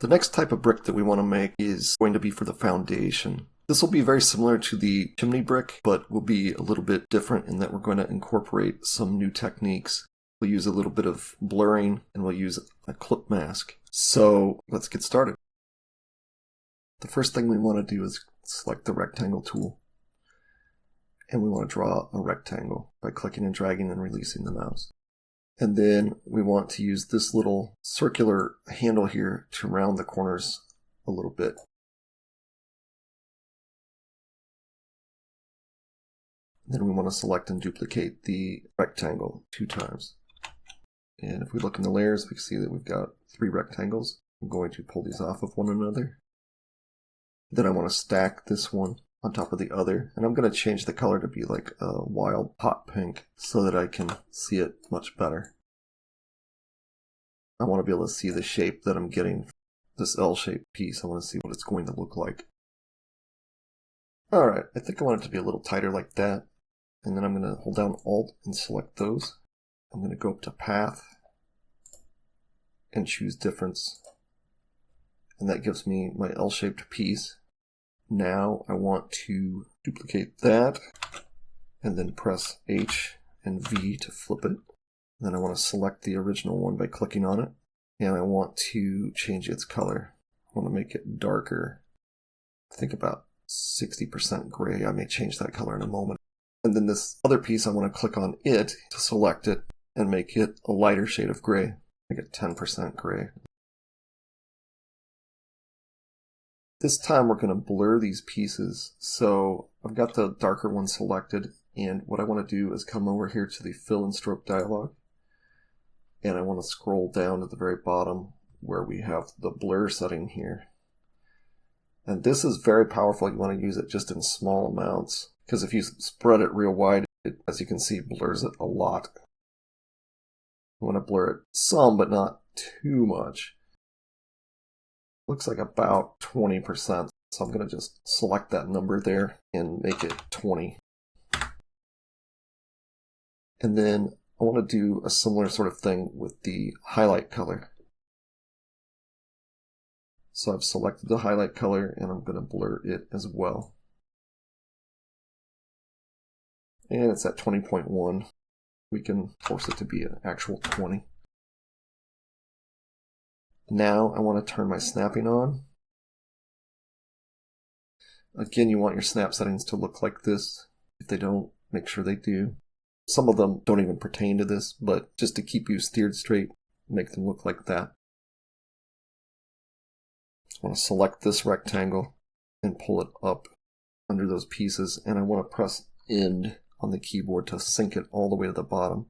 The next type of brick that we want to make is going to be for the foundation. This will be very similar to the chimney brick, but will be a little bit different in that we're going to incorporate some new techniques. We'll use a little bit of blurring and we'll use a clip mask. So let's get started. The first thing we want to do is select the rectangle tool. And we want to draw a rectangle by clicking and dragging and releasing the mouse. And then we want to use this little circular handle here to round the corners a little bit. Then we want to select and duplicate the rectangle 2 times. And if we look in the layers, we can see that we've got 3 rectangles. I'm going to pull these off of one another. Then I want to stack this one on top of the other, and I'm going to change the color to be like a wild hot pink so that I can see it much better. I want to be able to see the shape that I'm getting, this L-shaped piece. I want to see what it's going to look like. Alright, I think I want it to be a little tighter like that, and then I'm going to hold down Alt and select those. I'm going to go up to Path and choose Difference, and that gives me my L-shaped piece. Now I want to duplicate that and then press H and V to flip it. Then I want to select the original one by clicking on it, and I want to change its color. I want to make it darker. I think about 60% gray. I may change that color in a moment. And then this other piece, I want to click on it to select it and make it a lighter shade of gray. Make it 10% gray. This time we're going to blur these pieces. So I've got the darker one selected, and what I want to do is come over here to the fill and stroke dialog, and I want to scroll down to the very bottom where we have the blur setting here. And this is very powerful. You want to use it just in small amounts, because if you spread it real wide, it, as you can see, blurs it a lot. I want to blur it some, but not too much. Looks like about 20%, so I'm going to just select that number there and make it 20. And then I want to do a similar sort of thing with the highlight color. So I've selected the highlight color and I'm going to blur it as well. And it's at 20.1. We can force it to be an actual 20. Now I want to turn my snapping on. Again, you want your snap settings to look like this. If they don't, make sure they do. Some of them don't even pertain to this, but just to keep you steered straight, make them look like that. I want to select this rectangle and pull it up under those pieces, and I want to press End on the keyboard to sink it all the way to the bottom.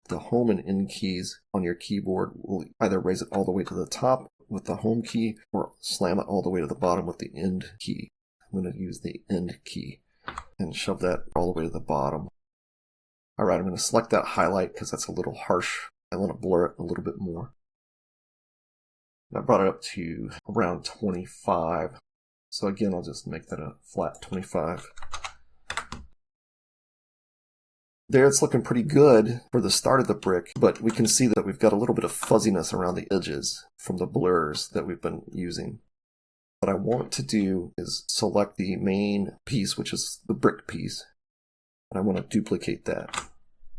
The Home and End keys on your keyboard will either raise it all the way to the top with the Home key or slam it all the way to the bottom with the End key. I'm going to use the End key and shove that all the way to the bottom. Alright, I'm going to select that highlight because that's a little harsh. I want to blur it a little bit more. I brought it up to around 25. So again, I'll just make that a flat 25. There, it's looking pretty good for the start of the brick, but we can see that we've got a little bit of fuzziness around the edges from the blurs that we've been using. What I want to do is select the main piece, which is the brick piece, and I want to duplicate that.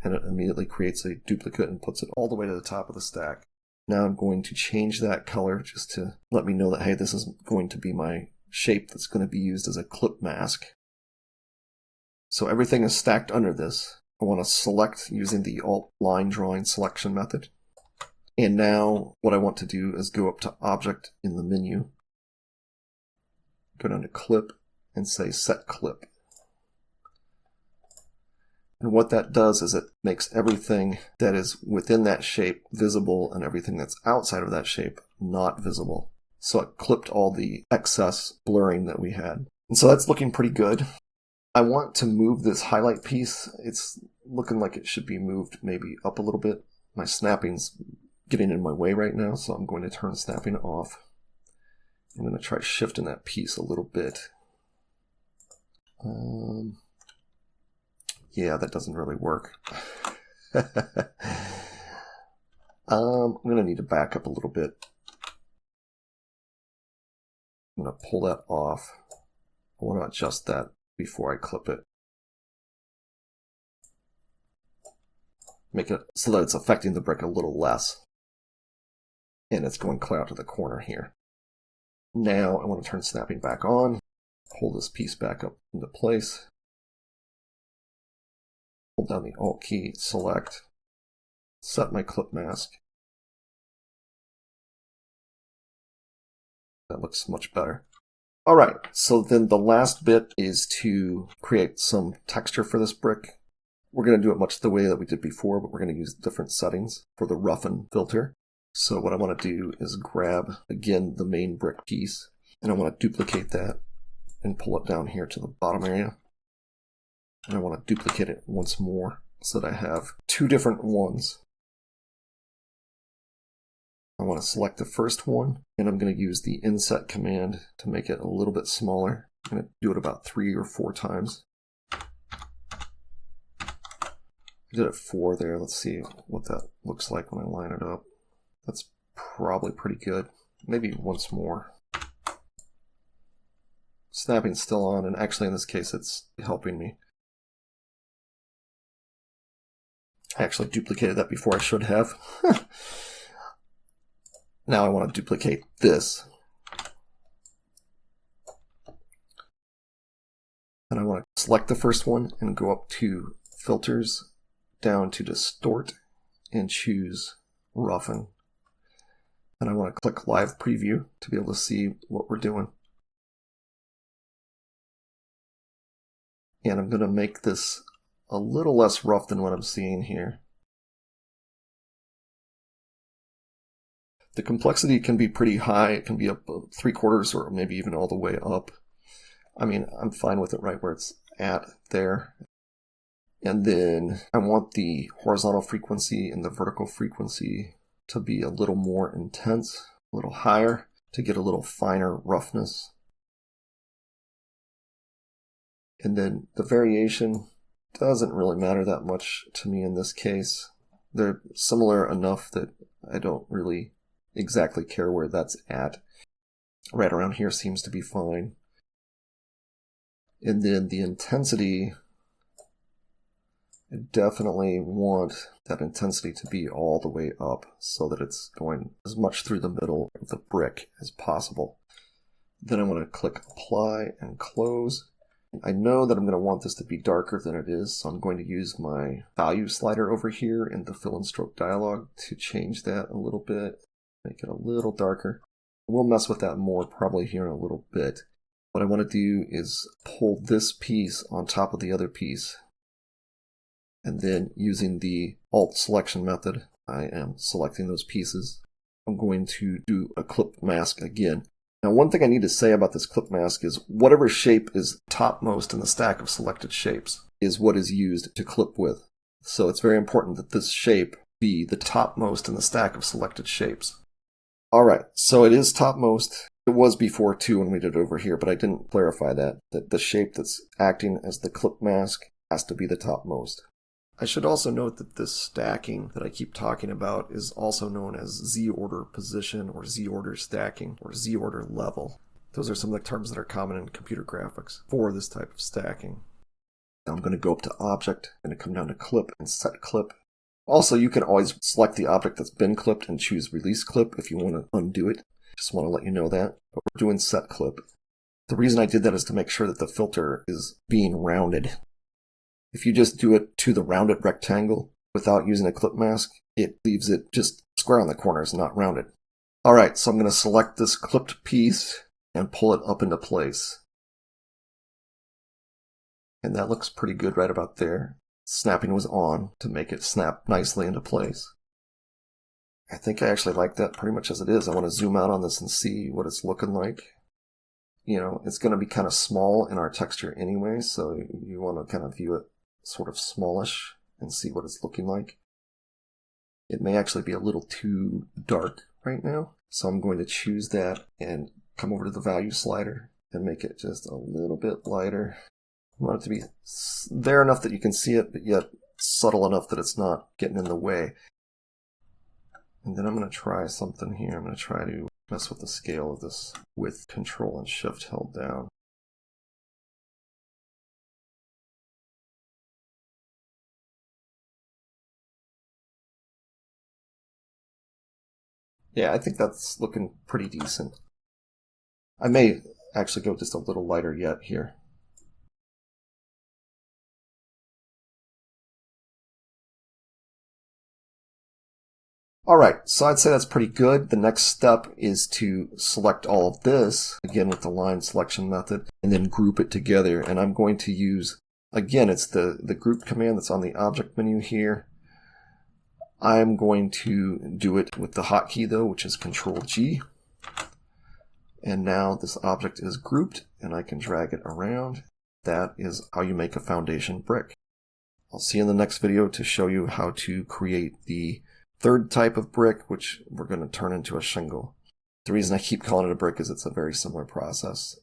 And it immediately creates a duplicate and puts it all the way to the top of the stack. Now I'm going to change that color just to let me know that, hey, this is going to be my shape that's going to be used as a clip mask. So everything is stacked under this. I want to select using the Alt line drawing selection method. And now what I want to do is go up to Object in the menu, go down to Clip, and say Set Clip. And what that does is it makes everything that is within that shape visible and everything that's outside of that shape not visible. So it clipped all the excess blurring that we had. And so that's looking pretty good. I want to move this highlight piece. It's looking like it should be moved maybe up a little bit. My snapping's getting in my way right now, so I'm going to turn snapping off. I'm going to try shifting that piece a little bit. Yeah, that doesn't really work. I'm going to need to back up a little bit. I'm going to pull that off. I want to adjust that before I clip it. Make it so that it's affecting the brick a little less. And it's going clear out to the corner here. Now I want to turn snapping back on. Pull this piece back up into place. Hold down the Alt key, select, set my clip mask. That looks much better. All right, so then the last bit is to create some texture for this brick. We're going to do it much the way that we did before, but we're going to use different settings for the roughen filter. So what I want to do is grab, again, the main brick piece, and I want to duplicate that and pull it down here to the bottom area. And I want to duplicate it once more so that I have two different ones. I want to select the first one, and I'm going to use the inset command to make it a little bit smaller. I'm going to do it about 3 or 4 times. I did it 4 there. Let's see what that looks like when I line it up. That's probably pretty good. Maybe once more. Snapping's still on, and actually in this case it's helping me. I actually duplicated that before I should have. Now I want to duplicate this. And I want to select the first one and go up to Filters, down to Distort, and choose Roughen. And I want to click Live Preview to be able to see what we're doing. And I'm going to make this a little less rough than what I'm seeing here. The complexity can be pretty high. It can be up 3/4 or maybe even all the way up. I mean, I'm fine with it right where it's at there. And then I want the horizontal frequency and the vertical frequency to be a little more intense, a little higher, to get a little finer roughness. And then the variation doesn't really matter that much to me in this case. They're similar enough that I don't really exactly care where that's at. Right around here seems to be fine. And then the intensity, I definitely want that intensity to be all the way up so that it's going as much through the middle of the brick as possible. Then I'm going to click Apply and Close. I know that I'm going to want this to be darker than it is, so I'm going to use my value slider over here in the fill and stroke dialog to change that a little bit, make it a little darker. We'll mess with that more probably here in a little bit. What I want to do is pull this piece on top of the other piece, and then using the Alt selection method, I am selecting those pieces. I'm going to do a clip mask again. Now, one thing I need to say about this clip mask is whatever shape is topmost in the stack of selected shapes is what is used to clip with. So it's very important that this shape be the topmost in the stack of selected shapes. All right, so it is topmost. It was before too when we did it over here, but I didn't clarify that the shape that's acting as the clip mask has to be the topmost. I should also note that this stacking that I keep talking about is also known as Z-order position or Z-order stacking or Z-order level. Those are some of the terms that are common in computer graphics for this type of stacking. Now I'm going to go up to Object and come down to Clip and Set Clip. Also, you can always select the object that's been clipped and choose Release Clip if you want to undo it. Just want to let you know that. But we're doing Set Clip. The reason I did that is to make sure that the filter is being rounded. If you just do it to the rounded rectangle without using a clip mask, it leaves it just square on the corners, not rounded. All right, so I'm going to select this clipped piece and pull it up into place. And that looks pretty good right about there. Snapping was on to make it snap nicely into place. I think I actually like that pretty much as it is. I want to zoom out on this and see what it's looking like. You know, it's going to be kind of small in our texture anyway, so you want to kind of view it sort of smallish and see what it's looking like. It may actually be a little too dark right now, so I'm going to choose that and come over to the value slider and make it just a little bit lighter. I want it to be there enough that you can see it, but yet subtle enough that it's not getting in the way. And then I'm going to try something here. I'm going to try to mess with the scale of this with Control and Shift held down. Yeah, I think that's looking pretty decent. I may actually go just a little lighter yet here. Alright, so I'd say that's pretty good. The next step is to select all of this, again with the line selection method, and then group it together. And I'm going to use, again, it's the group command that's on the object menu here. I'm going to do it with the hotkey though, which is Control G. And now this object is grouped and I can drag it around. That is how you make a foundation brick. I'll see you in the next video to show you how to create the third type of brick, which we're going to turn into a shingle. The reason I keep calling it a brick is it's a very similar process.